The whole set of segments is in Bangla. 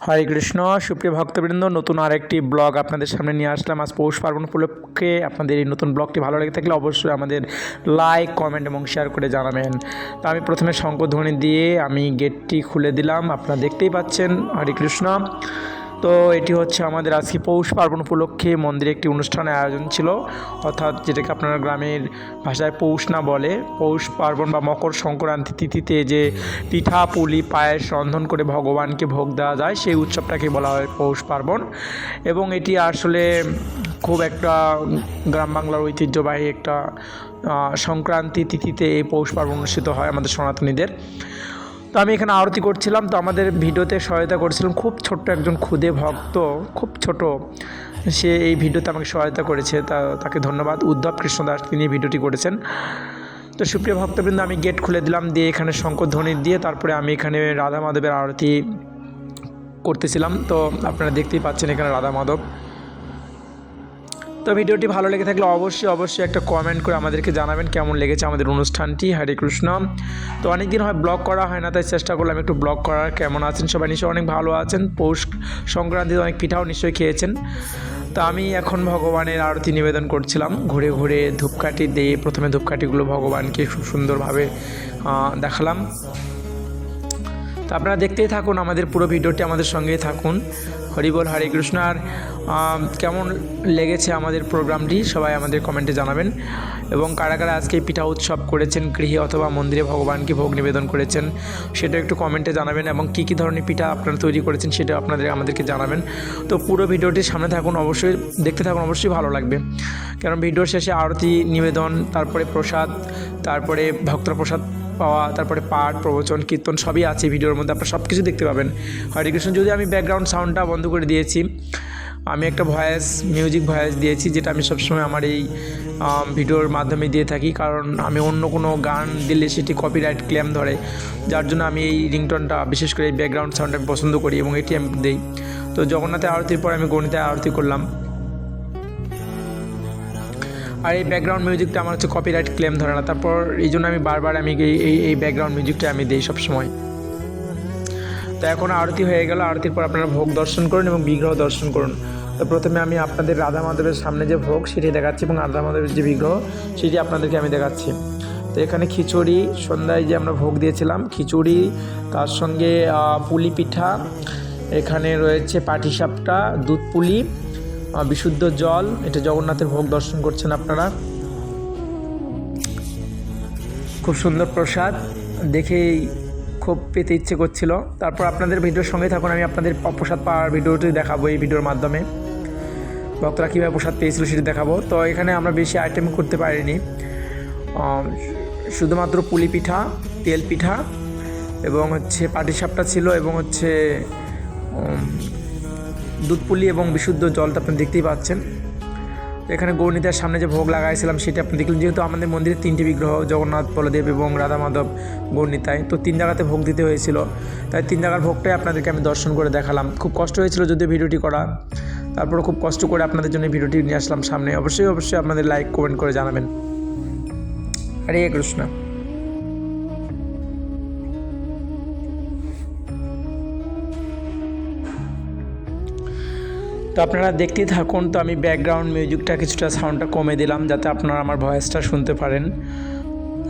হরে কৃষ্ণ। সুপ্রিয় ভক্তবৃন্দ, নতুন আরেকটি ব্লগ আপনাদের সামনে নিয়ে আসলাম। আজ পৌষ পার্বণ উপলক্ষে আপনাদের এই নতুন ব্লগটি ভালো লেগে থাকলে অবশ্যই আমাদের লাইক, কমেন্ট এবং শেয়ার করে জানাবেন। তো আমি প্রথমে শঙ্খধ্বনি দিয়ে আমি গেটটি খুলে দিলাম, আপনারা দেখতেই পাচ্ছেন। হরে কৃষ্ণ। তো এটি হচ্ছে আমাদের আজকে পৌষ পার্বণ উপলক্ষে মন্দিরে একটি অনুষ্ঠানের আয়োজন ছিল, অর্থাৎ যেটাকে আপনারা গ্রামের ভাষায় পৌষ না বলে, পৌষ পার্বণ বা মকর সংক্রান্তি তিথিতে যে পিঠা পুলি পায়েস রন্ধন করে ভগবানকে ভোগ দেওয়া যায় সেই উৎসবটাকে বলা হয় পৌষ পার্বণ। এবং এটি আসলে খুব একটা গ্রাম বাংলার ঐতিহ্যবাহী একটা সংক্রান্তি তিথিতে এই পৌষ পার্বণ অনুষ্ঠিত হয় আমাদের সনাতনীদের। তো আমি এখানে আরতি করছিলাম, তো আমাদের ভিডিওতে সহায়তা করছিলাম খুব ছোট্ট একজন ক্ষুদে ভক্ত, খুব ছোট, সে এই ভিডিওতে আমাকে সহায়তা করেছে, তাকে ধন্যবাদ। উদ্ধব কৃষ্ণ দাস, তিনি ভিডিওটি করেছেন। তো সুপ্রিয় ভক্তবৃন্দ, আমি গেট খুলে দিলাম, দিয়ে এখানে শঙ্খধ্বনি দিয়ে তারপরে আমি এখানে রাধা মাধবের আরতি করতেছিলাম। তো আপনারা দেখতেই পাচ্ছেন এখানে রাধা মাধব। তো ভিডিওটি ভালো লেগে থাকলে অবশ্যই একটা কমেন্ট করে আমাদেরকে জানাবেন কেমন লেগেছে আমাদের অনুষ্ঠানটি। হরে কৃষ্ণ। তো অনেক দিন হয় ব্লগ করা হয় না, তাই চেষ্টা করলাম একটু ব্লগ করার। কেমন আছেন সবাই? নিশ্চয়ই অনেক ভালো আছেন। পৌষ সংক্রান্তিতে অনেক পিঠাও নিশ্চয়ই খেয়েছেন। তো আমি এখন ভগবানের আরতি নিবেদন করছিলাম, ঘুরে ঘুরে ধূপকাঠি দিয়ে প্রথমে ধূপকাঠিগুলো ভগবানকে খুব সুন্দরভাবে দেখালাম। তো আপনারা দেখতেই থাকুন আমাদের পুরো ভিডিওটি, আমাদের সঙ্গেই থাকুন। হরি বল, হরে কৃষ্ণ। আর কেমন লেগেছে আমাদের প্রোগ্রামটি সবাই আমাদের কমেন্টে জানাবেন। এবং কারা কারা আজকে পিঠা উৎসব করেছেন, গৃহে অথবা মন্দিরে ভগবানকে ভোগ নিবেদন করেছেন সেটা একটু কমেন্টে জানাবেন। এবং কী কী ধরনের পিঠা আপনারা তৈরি করেছেন সেটা আমাদেরকে জানাবেন। তো পুরো ভিডিওটির সামনে থাকুন, অবশ্যই দেখতে থাকুন, অবশ্যই ভালো লাগবে। কারণ ভিডিওর শেষে আরতি নিবেদন, তারপরে প্রসাদ, তারপরে ভক্তরা প্রসাদ পাওয়া, তারপরে পাঠ, প্রবচন, কীর্তন সবই আছে ভিডিওর মধ্যে, আপনারা সব কিছু দেখতে পাবেন। হরে কৃষ্ণ। যদি আমি ব্যাকগ্রাউন্ড সাউন্ডটা বন্ধ করে দিয়েছি, আমি একটা মিউজিক ভয়েস দিয়েছি, যেটা আমি সবসময় আমার এই ভিডিওর মাধ্যমে দিয়ে থাকি, কারণ আমি অন্য কোনো গান দিলে সেটি কপিরাইট ক্লেম ধরে, যার জন্য আমি এই রিংটোনটা, বিশেষ করে এই ব্যাকগ্রাউন্ড সাউন্ডটা আমি পছন্দ করি এবং এটি আমি দিই। তো জগন্নাথের আরতির পর আমি গণিতের আরতি করলাম, আর এই ব্যাকগ্রাউন্ড মিউজিকটা আমার হচ্ছে কপিরাইট ক্লেম ধরে না, তারপর এই জন্য আমি বারবার আমি এই ব্যাকগ্রাউন্ড মিউজিকটা আমি দিই সবসময়। তো এখন আরতি হয়ে গেল, আরতির পর আপনারা ভোগ দর্শন করুন এবং বিগ্রহ দর্শন করুন। তো প্রথমে আমি আপনাদের রাধা মাধবের সামনে যে ভোগ সেটি দেখাচ্ছি এবং রাধা মাধবের যে বিগ্রহ সেটি আপনাদেরকে আমি দেখাচ্ছি। তো এখানে খিচুড়ি, সন্ধ্যায় যে আমরা ভোগ দিয়েছিলাম খিচুড়ি, তার সঙ্গে পুলি পিঠা, এখানে রয়েছে পাটিসাপটা, দুধ পুলি, বিশুদ্ধ জল। এটা জগন্নাথের ভোগ দর্শন করছেন আপনারা। খুব সুন্দর প্রসাদ, দেখেই খুব পেতে ইচ্ছে করছিল। তারপর আপনাদের ভিডিওর সঙ্গে থাকুন, আমি আপনাদের প্রসাদ পাওয়ার ভিডিওটি দেখাবো এই ভিডিওর মাধ্যমে। ভক্তরা কীভাবে প্রসাদ পেয়েছিল সেটি দেখাবো। তো এখানে আমরা বেশি আইটেম করতে পারিনি, শুধুমাত্র পুলি পিঠা, তেল পিঠা এবং হচ্ছে পাটিসাপটা ছিল, এবং হচ্ছে দুধ পুলি এবং বিশুদ্ধ জলটা আপনি দেখতেই পাচ্ছেন। এখানে গৌরনীতার সামনে যে ভোগ লাগাইছিলাম সেটা আপনি দেখলেন। যেহেতু আমাদের মন্দিরে 3টি বিগ্রহ, জগন্নাথ, বলদেব এবং রাধা মাধব, গৌরনীতায়, তো 3 জায়গাতে ভোগ দিতে হয়েছিল, তাই 3 জায়গার ভোগটাই আপনাদেরকে আমি দর্শন করে দেখালাম। খুব কষ্ট হয়েছিল যদিও ভিডিওটি করা, তারপরে খুব কষ্ট করে আপনাদের জন্য ভিডিওটি নিয়ে আসলাম সামনে। অবশ্যই আপনাদের লাইক কমেন্ট করে জানাবেন। হরে কৃষ্ণ। তো আপনারা দেখতেই থাকুন। তো আমি ব্যাকগ্রাউন্ড মিউজিকটা কিছুটা সাউন্ডটা কমে দিলাম যাতে আপনারা আমার ভয়েসটা শুনতে পারেন।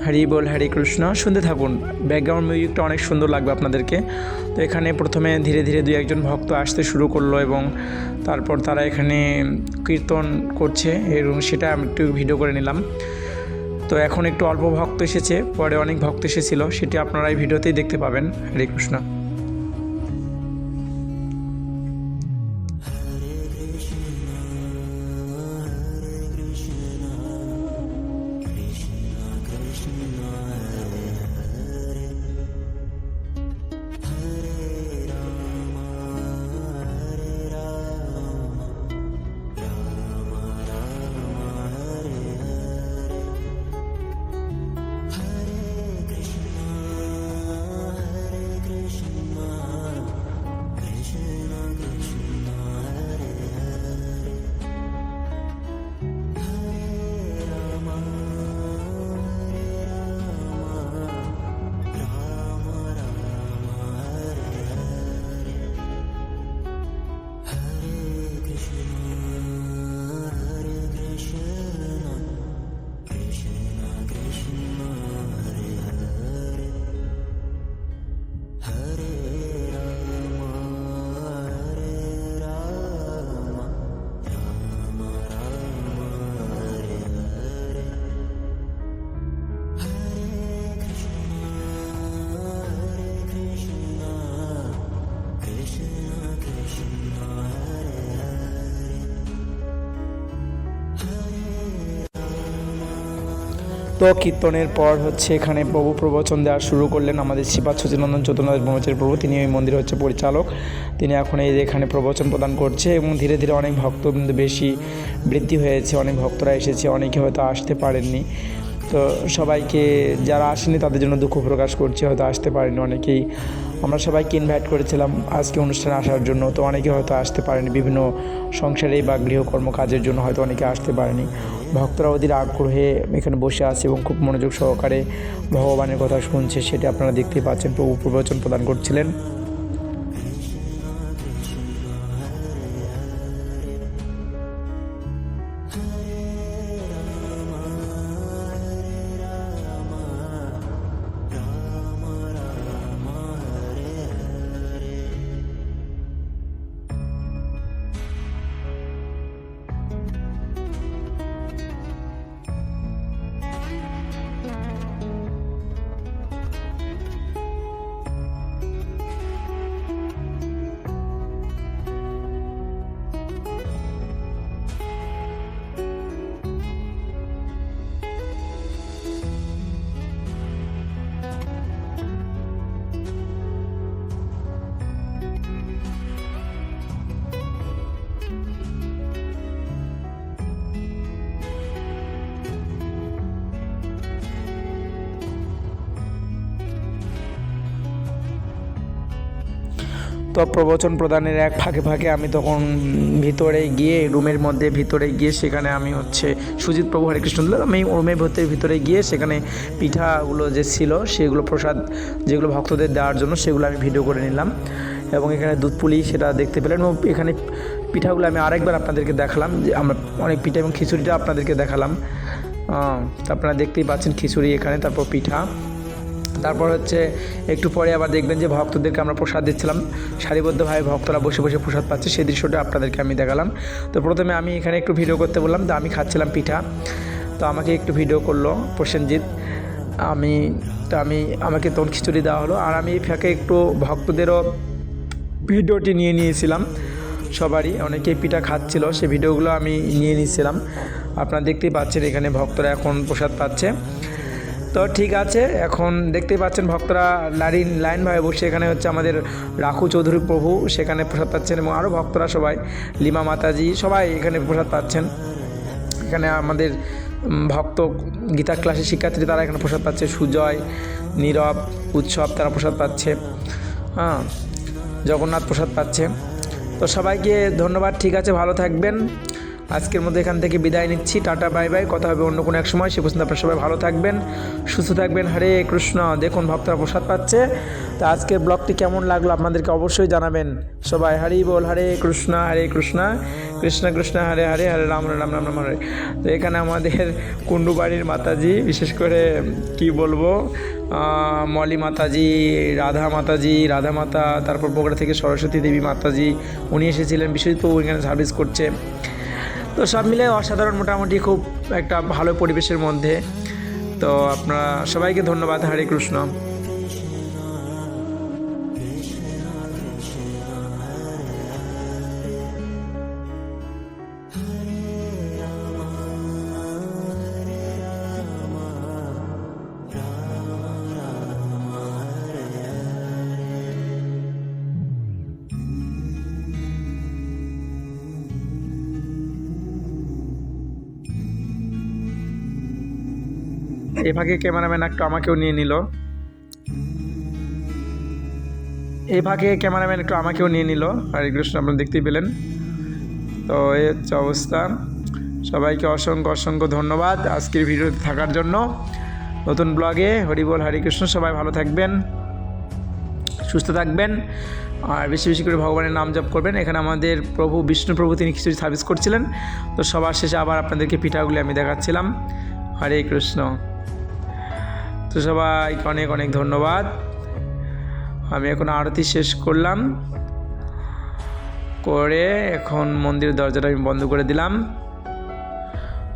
হরি বল, হরে কৃষ্ণ। শুনতে থাকুন, ব্যাকগ্রাউন্ড মিউজিকটা অনেক সুন্দর লাগবে আপনাদেরকে। তো এখানে প্রথমে ধীরে ধীরে 2-1 ভক্ত আসতে শুরু করলো এবং তারপর তারা এখানে কীর্তন করছে এবং সেটা আমি একটু ভিডিও করে নিলাম। তো এখন একটু অল্প ভক্ত এসেছে, পরে অনেক ভক্ত এসেছিল, সেটি আপনারা এই ভিডিওতেই দেখতে পাবেন। হরে কৃষ্ণ। Krishna তো কীর্তনের পর হচ্ছে এখানে প্রভু প্রবচন দেওয়া শুরু করলেন আমাদের শ্রীপাদ সচিনন্দন চৈতন্যদাস ব্রহ্মচারী প্রভু। তিনি ওই মন্দির হচ্ছে পরিচালক। তিনি এখন এই এখানে প্রবচন প্রদান করছে এবং ধীরে ধীরে অনেক ভক্তবৃন্দ বেশি বৃদ্ধি হয়েছে, অনেক ভক্তরা এসেছে, অনেকে হয়তো আসতে পারেননি। তো সবাইকে যারা আসেনি তাদের জন্য দুঃখ প্রকাশ করছি, হয়তো আসতে পারেনি অনেকেই। আমরা সবাইকে ইনভাইট করেছিলাম আজকে অনুষ্ঠানে আসার জন্য, তো অনেকে হয়তো আসতে পারেনি, বিভিন্ন সংসারে বা গৃহকর্ম কাজের জন্য হয়তো অনেকে আসতে পারেনি। ভক্তরা অধীর আগ্রহে এখানে বসে আছে এবং খুব মনোযোগ সহকারে ভগবানের কথা শুনছে, সেটা আপনারা দেখতেই পাচ্ছেন। প্রভু প্রবচন প্রদান করছিলেন। তো প্রবচন প্রদানের এক ফাঁকে ফাঁকে আমি তখন ভিতরে গিয়ে রুমের মধ্যে ভিতরে গিয়ে সেখানে আমি হচ্ছে সুজিত প্রভু হরে কৃষ্ণ দিলাম। আমি রুমের ভিতরে গিয়ে সেখানে পিঠাগুলো যে ছিল সেগুলো প্রসাদ যেগুলো ভক্তদের দেওয়ার জন্য সেগুলো আমি ভিডিও করে নিলাম এবং এখানে দুধ পুলি সেটা দেখতে পেলেন। এবং এখানে পিঠাগুলো আমি আরেকবার আপনাদেরকে দেখালাম, যে আমরা অনেক পিঠা এবং খিচুড়িটা আপনাদেরকে দেখালাম। তো আপনারা দেখতেই পাচ্ছেন খিচুড়ি এখানে, তারপর পিঠা। তারপর হচ্ছে একটু পরে আবার দেখবেন যে ভক্তদেরকে আমরা প্রসাদ দিচ্ছিলাম, সারিবদ্ধভাবে ভক্তরা বসে বসে প্রসাদ পাচ্ছে, সেই দৃশ্যটা আপনাদেরকে আমি দেখালাম। তো প্রথমে আমি এখানে একটু ভিডিও করতে বললাম, তো আমি খাচ্ছিলাম পিঠা, তো আমাকে একটু ভিডিও করলো প্রসেনজিৎ। আমাকে তখন খিচুড়ি দেওয়া হলো, আর আমি ফাঁকে একটু ভক্তদেরও ভিডিওটি নিয়ে নিয়েছিলাম। সবারই অনেকেই পিঠা খাচ্ছিল, সেই ভিডিওগুলো আমি নিয়ে নিয়েছিলাম। আপনারা দেখতেই পাচ্ছেন এখানে ভক্তরা এখন প্রসাদ পাচ্ছে। তো ঠিক আছে, এখন দেখতেই পাচ্ছেন ভক্তরা লাইনভাবে বসে এখানে হচ্ছে আমাদের রাখু চৌধুরী প্রভু সেখানে প্রসাদ পাচ্ছেন এবং আরও ভক্তরা সবাই, লিমা মাতাজি সবাই এখানে প্রসাদ পাচ্ছেন। এখানে আমাদের ভক্ত গীতা ক্লাসের শিক্ষার্থী তারা এখানে প্রসাদ পাচ্ছে, সুজয়, নীরব, উৎসব তারা প্রসাদ পাচ্ছে, জগন্নাথ প্রসাদ পাচ্ছে। তো সবাইকে ধন্যবাদ। ঠিক আছে, ভালো থাকবেন। আজকের মধ্যে এখান থেকে বিদায় নিচ্ছি। Tata, bye bye. কথা হবে অন্য কোনো এক সময়। সে পর্যন্ত আপনারা সবাই ভালো থাকবেন, সুস্থ থাকবেন। হরে কৃষ্ণ। দেখুন ভক্তরা প্রসাদ পাচ্ছে। তো আজকের ব্লগটি কেমন লাগলো আপনাদেরকে অবশ্যই জানাবেন। সবাই হরি বল, হরে কৃষ্ণ কৃষ্ণ কৃষ্ণ হরে হরে, হরে রাম রাম রাম রাম হরে। তো এখানে আমাদের কুণ্ডুবাড়ির মাতাজি, বিশেষ করে কি বলবো, মলি মাতাজি, রাধা মাতা, তারপর বগুড়া থেকে সরস্বতী দেবী মাতাজি উনি এসেছিলেন, বিশেষত এখানে সার্ভিস করছে। তো সব মিলে অসাধারণ, মোটামুটি খুব একটা ভালো পরিবেশের মধ্যে। তো আপনারা সবাইকে ধন্যবাদ। হরে কৃষ্ণ। এই ফাঁকে ক্যামেরাম্যান একটু আমাকেও নিয়ে নিল। হরে কৃষ্ণ, আপনারা দেখতেই পেলেন। তো এই হচ্ছে অবস্থা। সবাইকে অসংখ্য ধন্যবাদ আজকের ভিডিওতে থাকার জন্য। নতুন ব্লগে হরি বল, হরে কৃষ্ণ। সবাই ভালো থাকবেন, সুস্থ থাকবেন, আর বেশি বেশি করে ভগবানের নাম জপ করবেন। এখানে আমাদের প্রভু বিষ্ণু প্রভু তিনি কিছু সার্ভিস করছিলেন। তো সবার শেষে আবার আপনাদেরকে পিঠাগুলি আমি দেখাচ্ছিলাম। হরে কৃষ্ণ। তো সবাইকে অনেক ধন্যবাদ। আমি এখন আরতি শেষ করলাম, করে এখন মন্দিরের দরজাটা আমি বন্ধ করে দিলাম।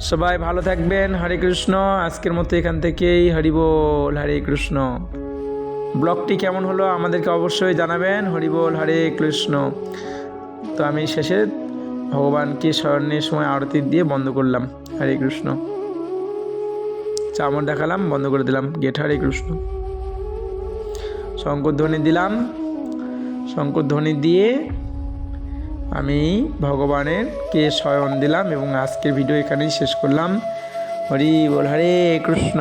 সবাই ভালো থাকবেন। হরে কৃষ্ণ। আজকের মতো এখান থেকেই হরি বল, হরে কৃষ্ণ। ব্লগটি কেমন হলো আমাদেরকে অবশ্যই জানাবেন। হরি বল, হরে কৃষ্ণ। তো আমি শেষে ভগবানকে স্মরণের সময় আরতি দিয়ে বন্ধ করলাম। হরে কৃষ্ণ। চামর দেখালাম, বন্ধ করে দিলাম। গেট হরে কৃষ্ণ। শঙ্করধ্বনি দিলাম। শঙ্করধ্বনি দিয়ে আমি ভগবানের কে শয়ন দিলাম এবং আজকের ভিডিও এখানেই শেষ করলাম। হরি বল, হরে কৃষ্ণ।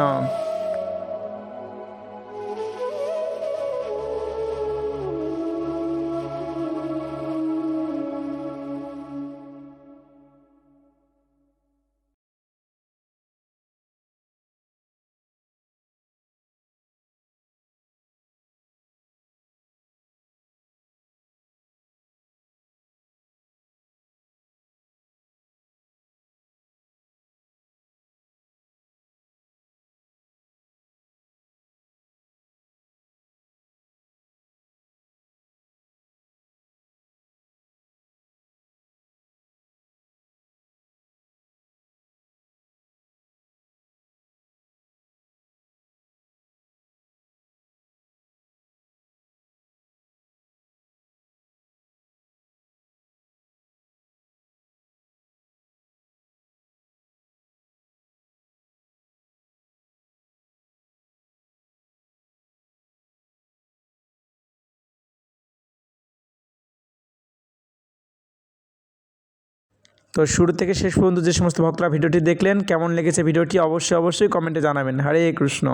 তো শুরু থেকে শেষ পর্যন্ত যে সমস্ত ভক্তরা ভিডিওটি দেখলেন, কেমন লেগেছে ভিডিওটি অবশ্যই কমেন্টে জানাবেন। হরে কৃষ্ণ।